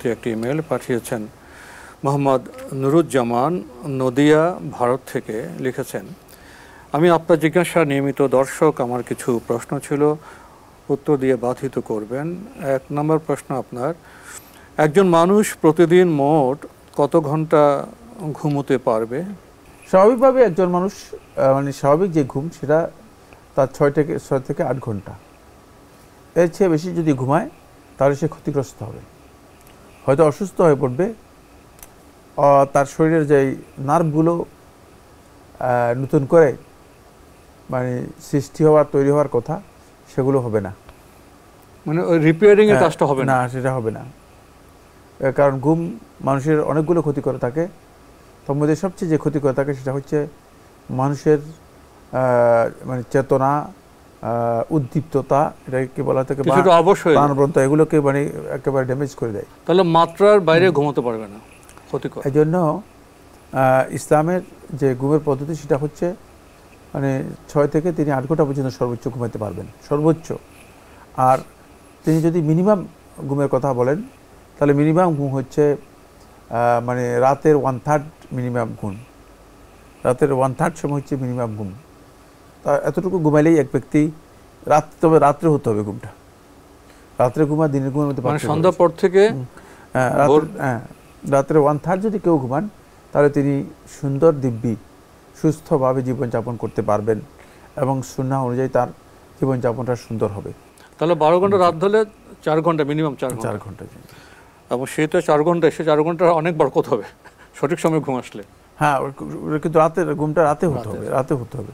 ভিত্তিক একটি ইমেল পাঠিয়েছেন মোহাম্মদ নুরুজ্জামান নদিয়া, ভারত থেকে। লিখেছেন, আমি আপনার জিজ্ঞাসা নিয়মিত দর্শক। আমার কিছু প্রশ্ন ছিল, উত্তর দিয়ে বাধিত করবেন। 1 নম্বর প্রশ্ন আপনার, একজন মানুষ প্রতিদিন মোট কত ঘন্টা ঘুমোতে পারবে? স্বাভাবিকভাবে একজন মানুষ মানে স্বাভাবিক যে ঘুম সেটা তার 6 থেকে 8 ঘন্টা। এর চেয়ে বেশি যদি ঘুমায় তাহলে সে ক্ষতিগ্রস্ত হবে, হয়তো অসুস্থ হয়ে পড়বে। তার শরীরের যে নার্ভগুলো নতুন করে মানে সৃষ্টি হওয়ার, তৈরি হওয়ার কথা, সেগুলো হবে না। মানে ওই রিপেয়ারিং এর কাজটা হবে না, সেটা হবে না। কারণ ঘুম মানুষের অনেকগুলো ক্ষতি করে থাকে। তার মধ্যে সবচেয়ে যে ক্ষতি করে থাকে সেটা হচ্ছে মানুষের মানে চেতনা, উদ্দীপ্ততা, এটাকে বলা থাকে প্রাণবন্ত, এগুলোকে মানে একেবারে ড্যামেজ করে দেয়। তাহলে মাত্রার বাইরে ঘুমাতে পারবে না, ক্ষতিকর। এই জন্য ইসলামের যে ঘুমের পদ্ধতি সেটা হচ্ছে মানে 6 থেকে 8 ঘন্টা পর্যন্ত সর্বোচ্চ ঘুমাতে পারবেন, সর্বোচ্চ। আর তিনি যদি মিনিমাম ঘুমের কথা বলেন তাহলে মিনিমাম ঘুম হচ্ছে মানে রাতের 1/3 মিনিমাম ঘুম, রাতের 1/3 সময় হচ্ছে মিনিমাম ঘুম। তা এতটুকু ঘুমাইলেই এক ব্যক্তি তবে রাত্রে হতে হবে ঘুমটা, রাত্রে ঘুমা দিনের ঘুমের মধ্যে সন্ধ্যার পর থেকে রাত্রে 1/3 যদি কেউ ঘুমান তাহলে তিনি সুন্দর দিব্যি সুস্থভাবে জীবনযাপন করতে পারবেন এবং সুন্নাহ অনুযায়ী তার জীবনযাপনটা সুন্দর হবে। তাহলে 12 ঘন্টা রাত ধরলে 4 ঘন্টা মিনিমাম, 4 ঘন্টা। এবং সে তো 4 ঘন্টা, সে 4 ঘন্টা অনেক বরকত হবে সঠিক সময় ঘুম আসলে। হ্যাঁ, কিন্তু রাতের ঘুমটা রাতে হতে হবে, রাতে হতে হবে।